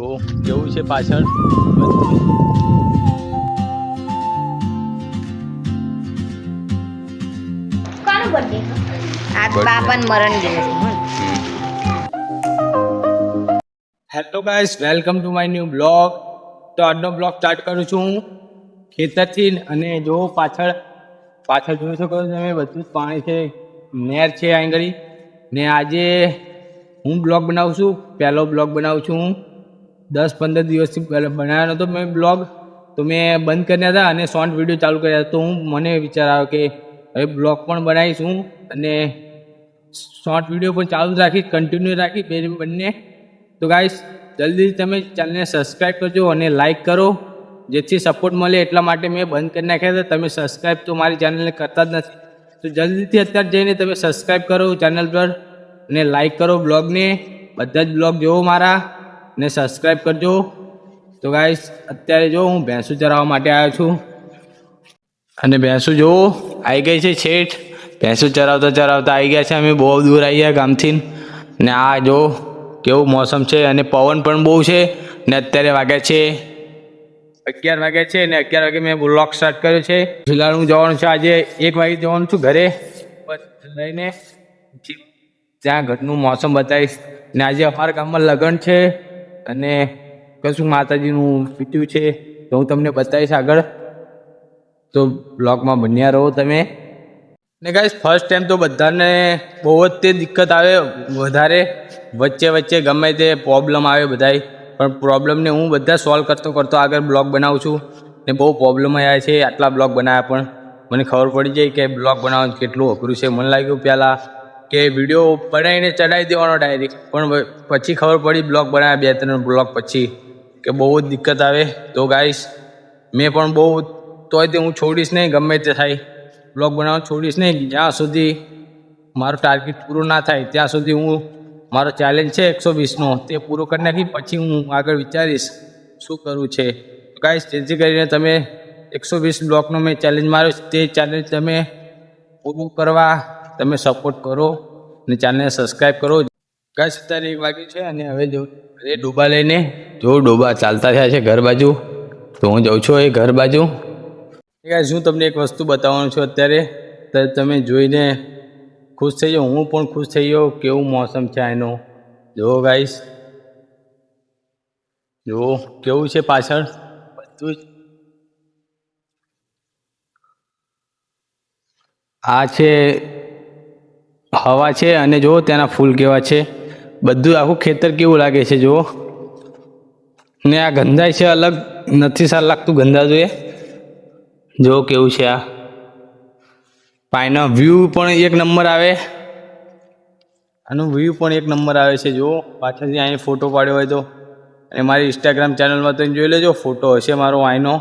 તો કેવું છે પાછળ કોનો બર્થડે આ બાપાનું મરણ દિવસ hello guys, welcome to my new blog. તો આજનો બ્લોગ સ્ટાર્ટ કરું છું હું ખેતરથી. અને જો પાછળ જોઈ શકો છો તમે, બધું જ પાણી છે, નેર છે આંગળી. ને આજે હું બ્લોગ બનાવું છું, પહેલો બ્લોગ બનાવું છું હું. 10-15 દિવસથી પહેલાં બનાવ્યો નહોતો મેં બ્લોગ, તો મેં બંધ કર્યા હતા અને શોર્ટ વિડીયો ચાલુ કર્યા હતા. તો મને વિચાર આવ્યો કે હવે બ્લોગ પણ બનાવીશ હું અને શોર્ટ વિડીયો પણ ચાલુ રાખી, કન્ટિન્યુ રાખી બંને. તો ગાઈસ, જલ્દી તમે ચેનલને સબસ્ક્રાઈબ કરજો અને લાઈક કરો, જેથી સપોર્ટ મળે. એટલા માટે મેં બંધ કરી નાખ્યા હતા. તમે સબસ્ક્રાઈબ તો મારી ચેનલને કરતા જ નથી, તો જલ્દીથી અત્યારે જઈને તમે સબસ્ક્રાઈબ કરો ચેનલ પર અને લાઈક કરો બ્લોગને. બધા જ બ્લોગ જોવો મારા ને સબસ્ક્રાઈબ કરજો. તો ગાઈસ, અત્યારે જો હું ભેંસું ચરાવવા માટે આવ્યો છું અને ભેંસું જો આવી ગઈ છે છેઠ. ભેંસું ચરાવતા આવી ગયા છે. અમે બહુ દૂર આવી ગયા ગામથી. ને આ જો કેવું મોસમ છે અને પવન પણ બહુ છે. ને અત્યારે વાગ્યા છે 11 વાગ્યા છે ને 11 વાગે મેં બ્લોગ સ્ટાર્ટ કર્યો છે. ફિલહાલ હું જવાનું છું, આજે 1 વાગે જવાનું છું ઘરે લઈને. ત્યાં ઘરનું મોસમ બતાવીશ. ને આજે અમારા ગામમાં લગ્ન છે અને કશું માતાજીનું પીટ્યું છે, તો હું તમને બતાવીશ આગળ. તો બ્લોગમાં બન્યા રહો તમે. ને ગાઈસ, ફર્સ્ટ ટાઈમ તો બધાને બહુ જ તે દિક્કત આવે, વધારે વચ્ચે ગમે તે પ્રોબ્લેમ આવે બધાય. પણ પ્રોબ્લેમને હું બધા સોલ્વ કરતો આગળ બ્લોગ બનાવું છું. ને બહુ પ્રોબ્લેમ આવ્યા છે, આટલા બ્લોગ બનાવ્યા પણ મને ખબર પડી જાય કે બ્લોગ બનાવવાનું કેટલું અઘરું છે. મને લાગ્યું પહેલાં કે વિડીયો બનાવીને ચડાવી દેવાનો ડાયરેક્ટ, પણ પછી ખબર પડી બ્લોગ બનાવ્યા 2-3 બ્લોગ પછી કે બહુ જ દિક્કત આવે. તો ગાઈસ, મેં પણ બહુ તોય તે હું છોડીશ નહીં, ગમે તે થાય બ્લોગ બનાવવાનું છોડીશ નહીં. જ્યાં સુધી મારું ટાર્ગેટ પૂરું ના થાય ત્યાં સુધી હું, મારો ચેલેન્જ છે 120નો, તે પૂરો કરી નાખી પછી હું આગળ વિચારીશ શું કરવું છે. ગાઈસ, જેથી કરીને તમે 120 બ્લોગનો મેં ચેલેન્જ માર્યો, તે ચેલેન્જ તમે પૂરું કરવા તમે સપોર્ટ કરો અને ચેનલને સબસ્ક્રાઈબ કરો. ગાઈસ, અત્યારે 1 વાગ્યું છે અને હવે જો ઘરે ડોબા લઈને ડોબા ચાલતા થયા છે ઘર બાજુ. તો હું જાઉં છું એ ઘર બાજુ. ગાઈસ, હું તમને એક વસ્તુ બતાવવાનું છું અત્યારે, તો તમે જોઈને ખુશ થઈ જાઓ. હું પણ ખુશ થઈ ગયો. કેવું મોસમ છે એનો જુઓ ગાઈસ, જુઓ કેવું છે પાછળ બધું જ. આ છે હવા છે અને જુઓ ત્યાંના ફૂલ કેવા છે. બધું આખું ખેતર કેવું લાગે છે જુઓ. ને આ ગંધાય છે, અલગ નથી સારું લાગતું ગંધાતું એ. જો કેવું છે આ પાણીનો વ્યૂ પણ 1 નંબર આવે. આનું વ્યૂ પણ 1 નંબર આવે છે. જુઓ પાછળથી અહીં ફોટો પાડ્યો હોય તો, અને મારી ઇન્સ્ટાગ્રામ ચેનલમાં તો જોઈ લેજો, ફોટો હશે મારો અહીંનો.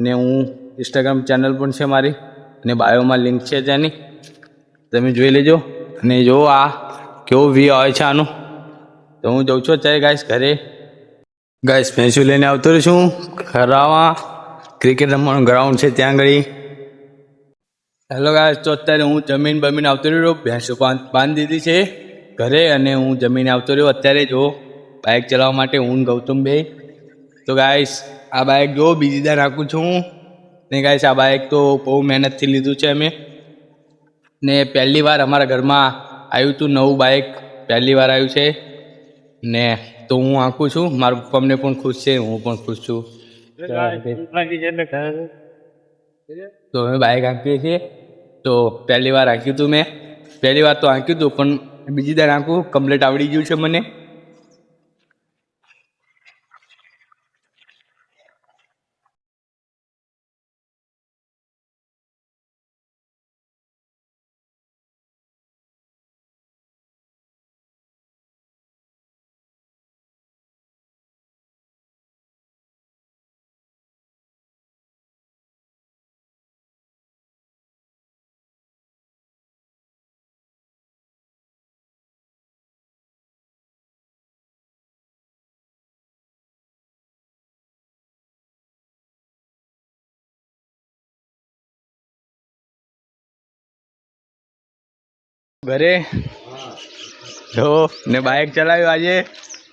ને હું ઇન્સ્ટાગ્રામ ચેનલ પણ છે મારી, અને બાયોમાં લિંક છે ત્યાંની, તમે જોઈ લેજો. અને જો આ કેવો વ્યૂ આવે છે આનું. તો હું જાઉં છું અત્યારે ગાઈસ ઘરે. ગાઈસ, ભેંસું લઈને આવતો રહું છું ખરામાં. ક્રિકેટ રમવાનું ગ્રાઉન્ડ છે ત્યાં આગળ. હેલો ગાઈસ, તો અત્યારે હું જમીન આવતો રહ્યો. ભેંસો બાંધી દીધી છે ઘરે અને હું જમીને આવતો રહ્યો અત્યારે. જો બાઇક ચલાવવા માટે હું ગૌતમ ભાઈ. તો ગાઈસ, આ બાઇક જો બીજી વાર રાખું છું હું. ને ગાઈસ, આ બાઇક તો બહુ મહેનતથી લીધું છે અમે. ને પહેલી વાર અમારા ઘરમાં આવ્યું હતું નવું બાઇક, પહેલી વાર આવ્યું છે. ને તો હું આંકું છું, મારા પપ્પાને પણ ખુશ છે, હું પણ ખુશ છું. તો અમે બાઇક આંકીએ છીએ. તો પહેલી વાર આંક્યું હતું મેં, પહેલી વાર તો આંક્યું હતું, પણ બીજી વાર આંકું કમ્પ્લીટ આવડી ગયું છે મને. ઘરે જો ને બાઇક ચલાવ્યું આજે.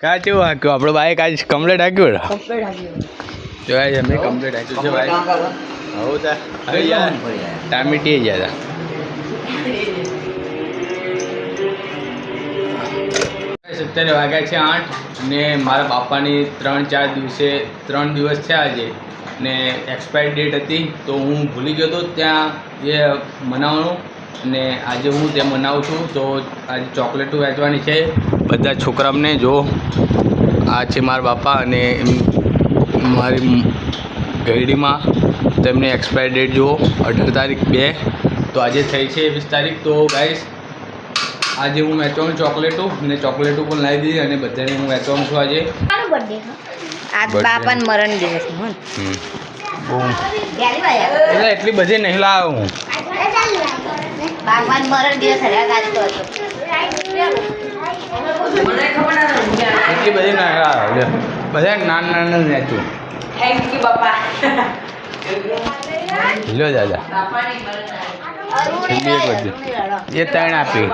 કાચું હાક્યું આપણો બાઈક આજ કમ્પ્લીટ હાક્યું કમ્પ્લીટ આવ્યો જો આજે અમે કમ્પ્લીટ હાક્યું છે બાઈક હવે તા હવે યાર ટામેટી ગયા હતા અત્યારે વાગ્યા છે 8 ને મારા બાપાની 3 દિવસ છે આજે ને એક્સપાયર ડેટ હતી તો હું ભૂલી ગયો હતો ત્યાં એ મનાવવાનું અને આજે હું તે મનાવું છું તો આજે ચોકલેટો વેચવાની છે બધા છોકરાઓને જો આ છે મારા બાપા અને મારી ઘરડીમાં તેમને એક્સપાયર ડેટ જુઓ 18 તારીખ 2 તો આજે થઈ છે 20 તારીખ તો ગાઈસ આજે હું વેચવાનું ચોકલેટો અને ચોકલેટો પણ લાવી દીધી અને બધાને હું વેચવાનું છું આજે મારો બર્થડે આજ બાપાનો મરણ દિવસ હો એટલે એટલી બધી નહીં લાવ્યો હું બાપાનો મરણ દિવસ હરે કાજ તો હતો એટલી બધી ના લાવ્યો બધા નાના વેચું થેન્ક યુ બાપા લો દાદા એ 3 આપી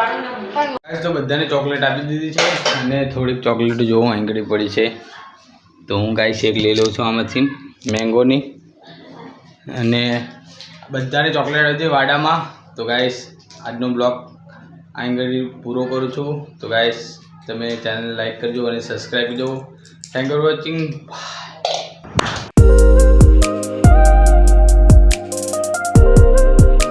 તો બધાને ચોકલેટ આપી દીધી છે અને થોડીક ચોકલેટ જોવું આંગળી પડી છે તો હું ગાઈસ એક લઈ લઉં છું આમાંથી મેંગોની અને બધાને ચોકલેટ હતી વાડામાં તો ગાઈસ આજનો બ્લોગ આંગળી પૂરો કરું છું તો ગાઈસ તમે ચેનલ લાઈક કરજો અને સબસ્ક્રાઈબ કરજો થેન્ક યુ ફોર વોચિંગ